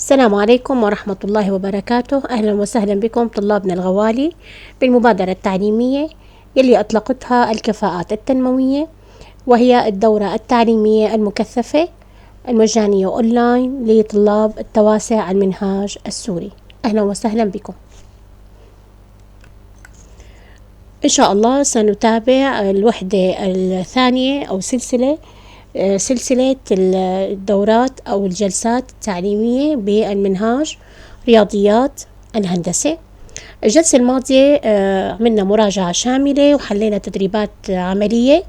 السلام عليكم ورحمة الله وبركاته. أهلا وسهلا بكم طلابنا الغوالي بالمبادرة التعليمية يلي أطلقتها الكفاءات التنموية، وهي الدورة التعليمية المكثفة المجانية أونلاين لطلاب التواسع المنهاج السوري. أهلا وسهلا بكم. إن شاء الله سنتابع الوحدة الثانية أو سلسلة الدورات أو الجلسات التعليمية بالمنهاج رياضيات الهندسة. الجلسة الماضية عملنا مراجعة شاملة وحلينا تدريبات عملية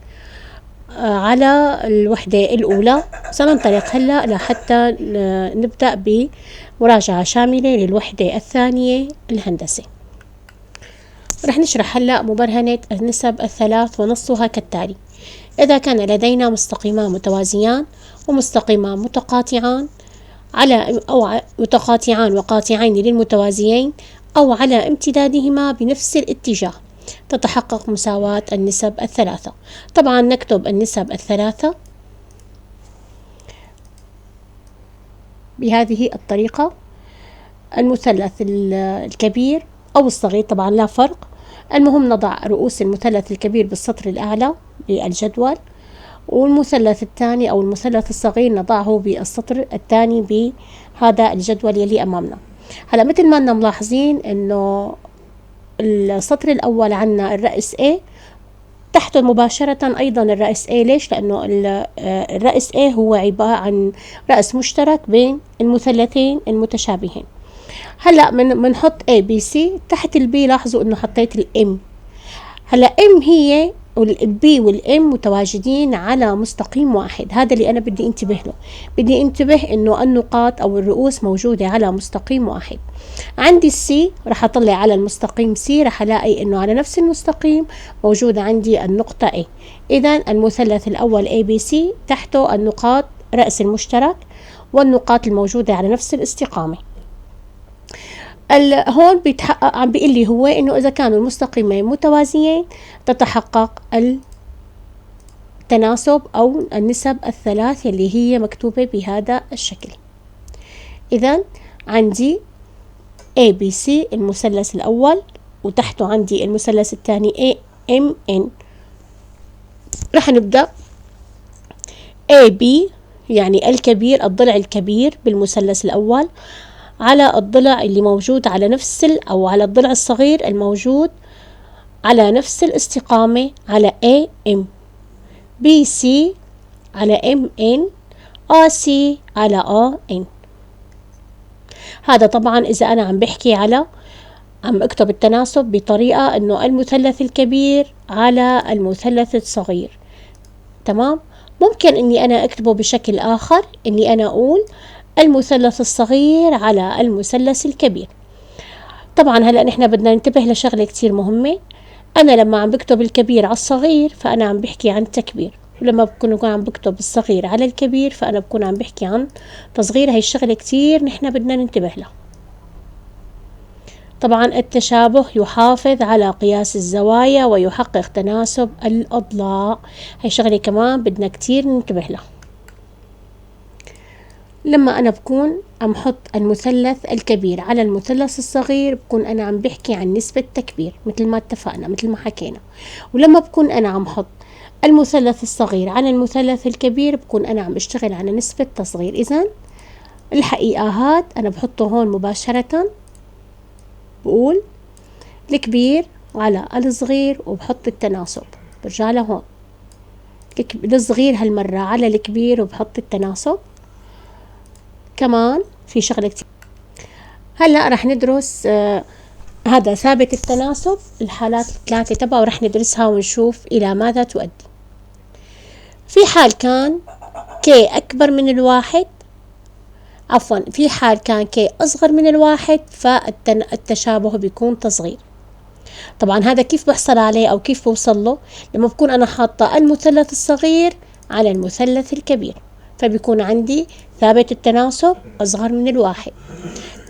على الوحدة الأولى. سننطلق هلأ لحتى نبدأ بمراجعة شاملة للوحدة الثانية الهندسة. رح نشرح هلأ مبرهنة النسب الثلاث ونصها كالتالي: إذا كان لدينا مستقيمان متوازيان ومستقيمان متقاطعان أو متقاطعان وقاطعين للمتوازيين أو على امتدادهما بنفس الاتجاه، تتحقق مساواة النسب الثلاثة. طبعا نكتب النسب الثلاثة بهذه الطريقة: المثلث الكبير أو الصغير طبعا لا فرق، المهم نضع رؤوس المثلث الكبير بالسطر الأعلى للجدول، والمثلث الثاني أو المثلث الصغير نضعه بالسطر الثاني بهذا الجدول يلي أمامنا. هلا مثل ما أننا ملاحظين إنه السطر الأول عنا الرأس A، تحته مباشرة أيضا الرأس A. ليش؟ لأنه الرأس A هو عبارة عن رأس مشترك بين المثلثين المتشابهين. هلا منحط A B C، تحت البي لاحظوا انه حطيت الام. هلا ام هي والبي والام متواجدين على مستقيم واحد، هذا اللي انا بدي انتبه له. بدي انتبه انه النقاط او الرؤوس موجودة على مستقيم واحد. عندي السي راح اطلع على المستقيم سي، راح الاقي انه على نفس المستقيم موجودة عندي النقطة A. اذا المثلث الاول ABC تحته النقاط رأس المشترك والنقاط الموجودة على نفس الاستقامة. هون بيتحقق عم بيقول لي هو انه اذا كانوا المستقيمين متوازيين تتحقق التناسب او النسب الثلاث اللي هي مكتوبة بهذا الشكل. اذا عندي ABC المثلث الاول وتحته عندي المثلث الثاني AMN. رح نبدأ AB يعني الكبير، الضلع الكبير بالمثلث الاول على الضلع اللي موجود على نفس أو على الضلع الصغير الموجود على نفس الاستقامة على AM. BC على MN، AC على AN. هذا طبعا إذا أنا عم أكتب التناسب بطريقة إنه المثلث الكبير على المثلث الصغير. تمام. ممكن إني أنا أكتبه بشكل آخر، إني أنا أقول المثلث الصغير على المثلث الكبير. طبعا هلأ نحن بدنا ننتبه لشغلة كتير مهمة. أنا لما عم بكتب الكبير على الصغير فأنا عم بحكي عن تكبير، ولما بكون عم بكتب الصغير على الكبير فأنا بكون عم بحكي عن تصغير. هاي الشغلة كتير نحن بدنا ننتبه لها. طبعا التشابه يحافظ على قياس الزوايا ويحقق تناسب الأضلاع. هاي شغلة كمان بدنا كتير ننتبه لها. لما أنا بكون عم حط المثلث الكبير على المثلث الصغير بكون أنا عم بحكي عن نسبة تكبير مثل ما اتفقنا، مثل ما حكينا. ولما بكون أنا عم حط المثلث الصغير على المثلث الكبير بكون أنا عم بشتغل على نسبة تصغير. إذن الحقيقة هاد أنا بحطه هون مباشرة، بقول الكبير على الصغير وبحط التناسب. برجع لهون الصغير هالمرة على الكبير وبحط التناسب. كمان في شغلة كتير هلأ رح ندرس هذا ثابت التناسب، الحالات الثلاثة تبعه ورح ندرسها ونشوف إلى ماذا تؤدي. في حال كان K أكبر من الواحد، عفوا في حال كان K أصغر من الواحد فالتشابه بيكون تصغير. طبعا هذا كيف بحصل عليه أو كيف بوصل له؟ لما بكون أنا حاطة المثلث الصغير على المثلث الكبير فبيكون عندي ثابت التناسب أصغر من الواحد.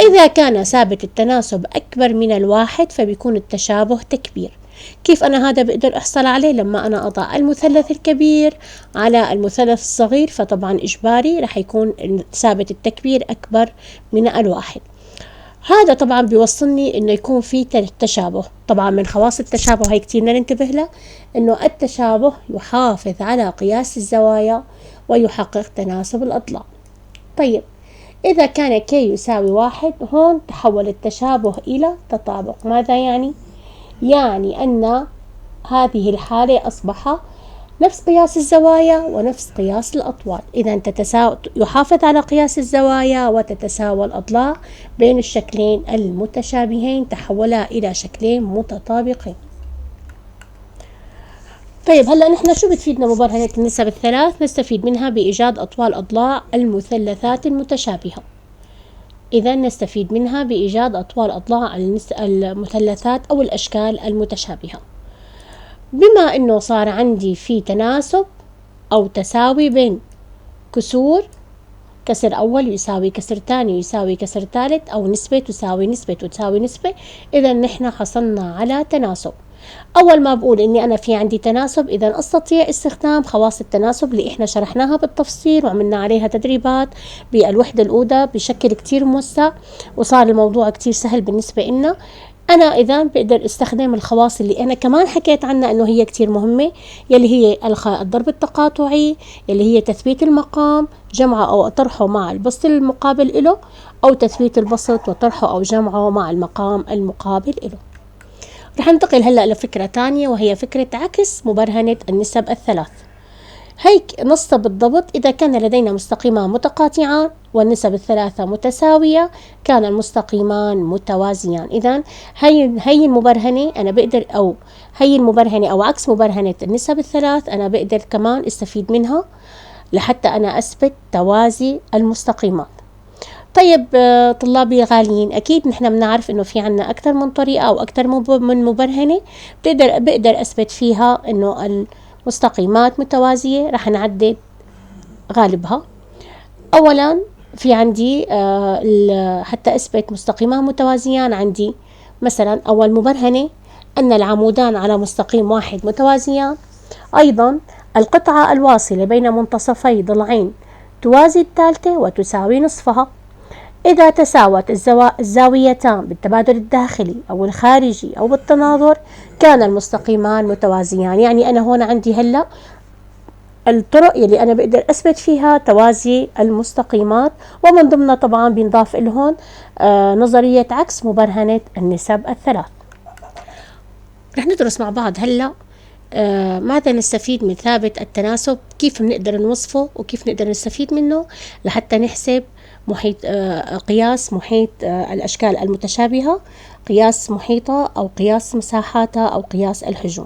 إذا كان ثابت التناسب أكبر من الواحد فبيكون التشابه تكبير. كيف أنا هذا بقدر أحصل عليه؟ لما أنا أضع المثلث الكبير على المثلث الصغير، فطبعا إجباري رح يكون ثابت التكبير أكبر من الواحد. هذا طبعا بيوصلني انه يكون في تشابه. طبعا من خواص التشابه هي كتير بدنا ننتبه لها، انه التشابه يحافظ على قياس الزوايا ويحقق تناسب الاضلاع. طيب اذا كان k يساوي 1، هون تحول التشابه الى تطابق. ماذا يعني؟ يعني ان هذه الحالة اصبح نفس قياس الزوايا ونفس قياس الأطوال. إذا يحافظ على قياس الزوايا وتتساوى الأضلاع بين الشكلين المتشابهين، تحولا إلى شكلين متطابقين. طيب هلا نحن شو بتفيدنا مبرهنة النسب الثلاث؟ نستفيد منها بإيجاد أطوال أضلاع المثلثات المتشابهة. إذا نستفيد منها بإيجاد أطوال أضلاع المثلثات أو الأشكال المتشابهة. بما انه صار عندي في تناسب او تساوي بين كسور، كسر اول يساوي كسر ثاني يساوي كسر ثالث، او نسبة تساوي نسبة وتساوي نسبة، اذا نحن حصلنا على تناسب. اول ما بقول اني انا في عندي تناسب، اذا استطيع استخدام خواص التناسب اللي احنا شرحناها بالتفصيل وعملنا عليها تدريبات بالوحدة الاولى بشكل كتير موسع، وصار الموضوع كتير سهل بالنسبة لنا. أنا إذا بقدر استخدم الخواص اللي أنا كمان حكيت عنها إنه هي كتير مهمة، يلي هي الضرب التقاطعي، يلي هي تثبيت المقام، جمعه أو طرحه مع البسط المقابل له، أو تثبيت البسط وطرحه أو جمعه مع المقام المقابل له. رح ننتقل هلأ لفكرة تانية، وهي فكرة عكس مبرهنة النسب الثلاث. هيك نص بالضبط: إذا كان لدينا مستقيمان متقاطعان والنسب الثلاثة متساوية، كان المستقيمان متوازيان. إذا هي المبرهنة أنا بقدر، أو هي المبرهنة أو عكس مبرهنة النسب الثلاث، أنا بقدر كمان استفيد منها لحتى أنا أثبت توازي المستقيمات. طيب طلابي الغاليين، أكيد نحن بنعرف إنه في عنا أكثر من طريقة أو أكثر من مبرهنة بقدر أثبت فيها إنه المستقيمات متوازية. رح نعدد غالبها. أولا في عندي حتى أثبت مستقيمان متوازيان، عندي مثلا أول مبرهنة أن العمودان على مستقيم واحد متوازيان. أيضا القطعة الواصلة بين منتصفي ضلعين توازي الثالثة وتساوي نصفها. إذا تساوت الزاويتان بالتبادل الداخلي أو الخارجي أو بالتناظر، كان المستقيمان متوازيان. يعني أنا هون عندي هلأ الطرق اللي أنا بقدر أثبت فيها توازي المستقيمات، ومن ضمنها طبعا بنضاف لهون نظرية عكس مبرهنة النسب الثلاث. رح ندرس مع بعض هلأ ماذا نستفيد من ثابت التناسب، كيف بنقدر نوصفه وكيف نقدر نستفيد منه لحتى نحسب محيط قياس محيط الأشكال المتشابهة، قياس محيطها أو قياس مساحاتها أو قياس الحجم.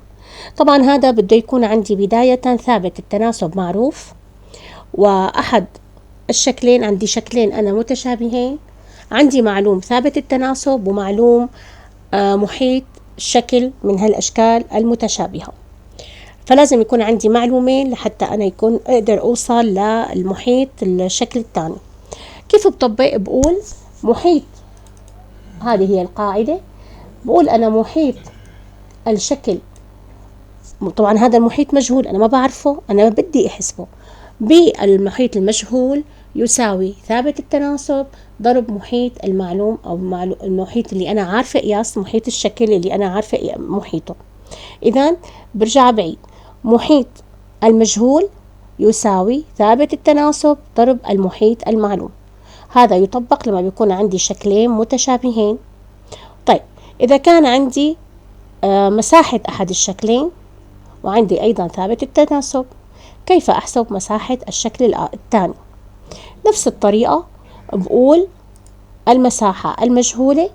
طبعا هذا بده يكون عندي بداية ثابت التناسب معروف، وأحد الشكلين، عندي شكلين أنا متشابهين، عندي معلوم ثابت التناسب ومعلوم محيط شكل من هالأشكال المتشابهة. فلازم يكون عندي معلومين لحتى أنا أقدر أوصل للمحيط الشكل الثاني. كيف بطبق؟ بقول محيط، هذه هي القاعدة، بقول أنا محيط الشكل، طبعا هذا المحيط مجهول أنا ما بعرفه، أنا بدي أحسبه، بالمحيط المجهول يساوي ثابت التناسب ضرب محيط المعلوم أو المحيط اللي أنا عارفة قياس محيط الشكل اللي أنا عارفة محيطه. إذن برجع بعيد: محيط المجهول يساوي ثابت التناسب ضرب المحيط المعلوم. هذا يطبق لما بيكون عندي شكلين متشابهين. طيب إذا كان عندي مساحة أحد الشكلين وعندي أيضا ثابت التناسب، كيف أحسب مساحة الشكل الثاني؟ نفس الطريقة، بقول المساحة المجهولة،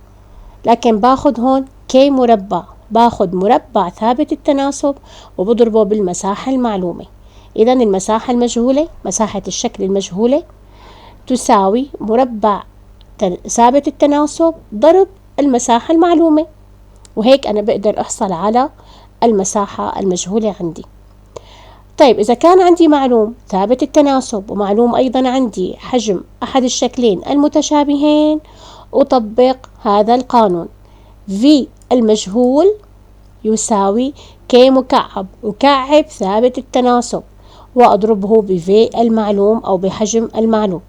لكن باخد هون كي مربع، باخد مربع ثابت التناسب وبضربه بالمساحة المعلومة. إذن المساحة المجهولة، مساحة الشكل المجهولة، تساوي مربع ثابت التناسب ضرب المساحة المعلومة، وهيك أنا بقدر أحصل على المساحة المجهولة عندي. طيب إذا كان عندي معلوم ثابت التناسب ومعلوم أيضا عندي حجم أحد الشكلين المتشابهين، أطبق هذا القانون: V المجهول يساوي كي مكعب، أكعب ثابت التناسب وأضربه بفي المعلوم أو بحجم المعلوم.